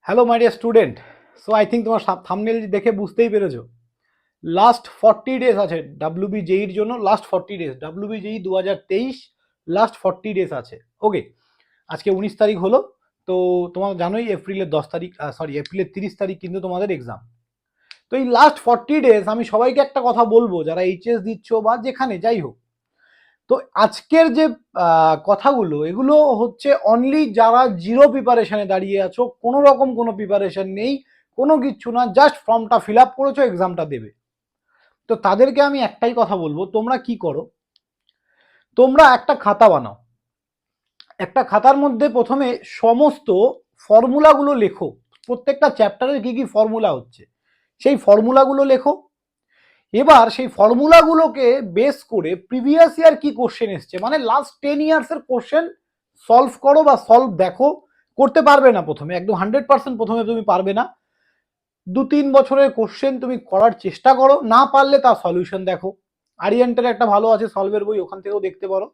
Hello my dear student. So I think তোমার thumbnail দেখে বুঝতেই পেরেছো লাস্ট 40 ডেজ আছে WBJEE জন্য। Last 40 days WBJEE 2023 last 40 days আছে। ওকে, আজকে 19 তারিখ হলো, তো তোমার জানোই এপ্রিলের 10 তারিখ এপ্রিলের 30 তারিখ কিন্তু তোমাদের এক্সাম। তো এই লাস্ট 40 ডেজ আমি সবাইকে একটা কথা বলবো, যারা এইচএস দিচ্ছ বা যেখানে যাই হোক, তো আজকের যে কথাগুলো এগুলো হচ্ছে অনলি যারা জিরো প্রিপারেশনে দাঁড়িয়ে আছো, কোনো রকম কোনো প্রিপারেশন নেই, কোনো কিচ্ছু না, জাস্ট ফর্মটা ফিল আপ করেছো, এক্সামটা দেবে। তো তাদেরকে আমি একটাই কথা বলবো, তোমরা কি করো, তোমরা একটা খাতা বানাও। একটা খাতার মধ্যে প্রথমে সমস্ত ফর্মুলাগুলো লেখো, প্রত্যেকটা চ্যাপ্টারের কি কি ফর্মুলা হচ্ছে সেই ফর্মুলাগুলো লেখো। এবার সেই ফর্মুলাগুলোকে বেস করে প্রিভিয়াস ইয়ার কি কোশ্চেন এসছে, মানে লাস্ট 10 ইয়ার্সের কোশ্চেন সলভ করো বা সলভ দেখো। করতে পারবে না প্রথমে, একদম 100% প্রথমে তুমি পারবে না। 2-3 বছরের কোশ্চেন তুমি করার চেষ্টা করো, না পারলে তার সলিউশন দেখো। আরিয়েন্টের একটা ভালো আছে সলভের বই, ওখান থেকেও দেখতে পারো।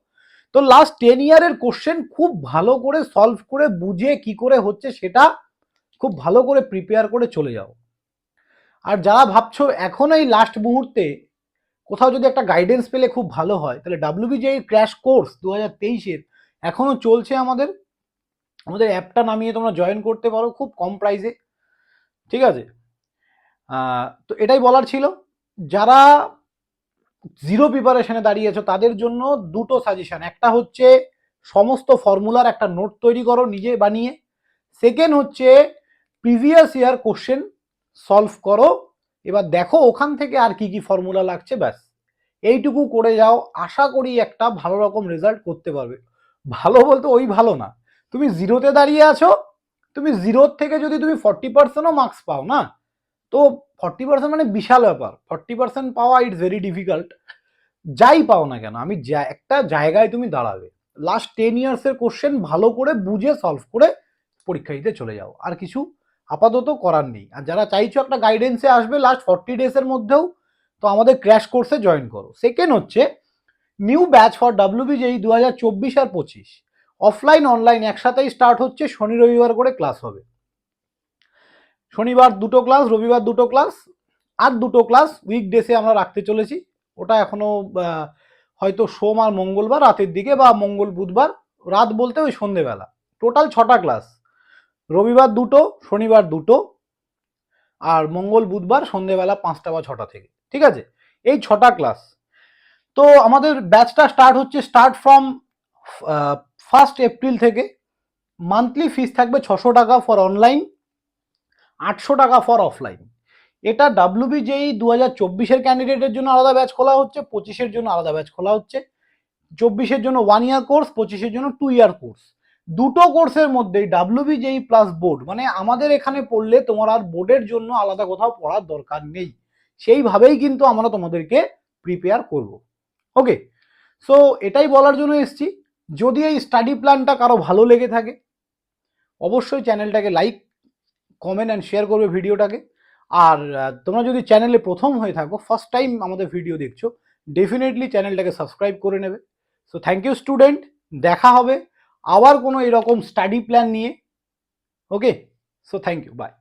তো লাস্ট 10 ইয়ারের কোশ্চেন খুব ভালো করে সলভ করে বুঝে কি করে হচ্ছে সেটা খুব ভালো করে প্রিপেয়ার করে চলে যাও। আর যারা ভাবছো এখন এই লাস্ট মুহূর্তে কোথাও যদি একটা গাইডেন্স পেলে খুব ভালো হয়, তাহলে WBJEE ক্র্যাশ কোর্স 2023-এর এখনো চলছে। আমাদের অ্যাপটা নামিয়ে তোমরা জয়েন করতে পারো খুব কম প্রাইসে, ঠিক আছে? তো এটাই বলার ছিল। যারা জিরো প্রিপারেশনে দাঁড়িয়েছো তাদের জন্য দুটো সাজেশন। একটা হচ্ছে সমস্ত ফর্মুলার একটা নোট তৈরি করো নিজে বানিয়ে। সেকেন্ড হচ্ছে প্রিভিয়াস ইয়ার কোশ্চেন সলভ করো, এবার দেখো ওখান থেকে আর কি কি ফর্মুলা লাগছে, ব্যাস এইটুকু করে যাও। আশা করি একটা ভালো রকম রেজাল্ট করতে পারবে। ভালো বলতে ওই ভালো না, তুমি জিরোতে দাঁড়িয়ে আছো, তুমি জিরোর থেকে যদি তুমি 40%ও মার্কস পাও না, তো 40% মানে বিশাল ব্যাপার। 40% পাওয়া ইটস ভেরি ডিফিকাল্ট। যাই পাও না কেন, আমি একটা জায়গায় তুমি দাঁড়াবে। লাস্ট 10 ইয়ার্সের কোশ্চেন ভালো করে বুঝে সলভ করে পরীক্ষা দিতে চলে যাও, আর কিছু আপাতত করার নেই। আর যারা চাইছো একটা গাইডেন্সে আসবে লাস্ট 40 ডেজের মধ্যেও, তো আমাদের ক্র্যাশ কোর্সে জয়েন করো। সেকেন্ড হচ্ছে নিউ ব্যাচ ফর WBJEE 2024 আর 25 অফলাইন অনলাইন একসাথেই স্টার্ট হচ্ছে। শনি রবিবার করে ক্লাস হবে, শনিবার দুটো ক্লাস, রবিবার দুটো ক্লাস, আর দুটো ক্লাস উইকডেসে আমরা রাখতে চলেছি। ওটা এখনো হয়তো সোম আর মঙ্গলবার রাতের দিকে, বা মঙ্গল বুধবার রাত বলতে ওই সন্ধেবেলা। টোটাল 6টা ক্লাস, রবিবার দুটো, শনিবার দুটো, আর মঙ্গল বুধবার সন্ধেবেলা 5টা বা 6টা থেকে, ঠিক আছে? এই 6টা ক্লাস। তো আমাদের ব্যাচটা স্টার্ট ফ্রম 1 এপ্রিল থেকে। মান্থলি ফিস থাকবে 600 টাকা ফর অনলাইন, 800 টাকা ফর অফলাইন। এটা WBJEE 2024-এর ক্যান্ডিডেটের জন্য আলাদা ব্যাচ খোলা হচ্ছে, 25-এর জন্য আলাদা ব্যাচ খোলা হচ্ছে। 24-এর জন্য 1 ইয়ার কোর্স, 25-এর জন্য 2 ইয়ার কোর্স। দুটো কোর্সের মধ্যেই WBJEE প্লাস বোর্ড, মানে আমাদের এখানে পড়লে তোমার আর বোর্ডের জন্য আলাদা কোথাও পড়ার দরকার নেই। সেইভাবেই কিন্তু আমরা তোমাদেরকে প্রিপেয়ার করব। ওকে, সো এটাই বলার জন্য এসেছি। যদি এই স্টাডি প্ল্যানটা কারো ভালো লেগে থাকে, অবশ্যই চ্যানেলটাকে লাইক, কমেন্ট অ্যান্ড শেয়ার করবে ভিডিওটাকে। আর তোমরা যদি চ্যানেলে প্রথম হয়ে থাকো, ফার্স্ট টাইম আমাদের ভিডিও দেখছো, ডেফিনেটলি চ্যানেলটাকে সাবস্ক্রাইব করে নেবে। সো থ্যাংক ইউ স্টুডেন্ট, দেখা হবে আবার কোনো এরকম স্টাডি প্ল্যান নিয়ে। ওকে, সো থ্যাংক ইউ, বাই।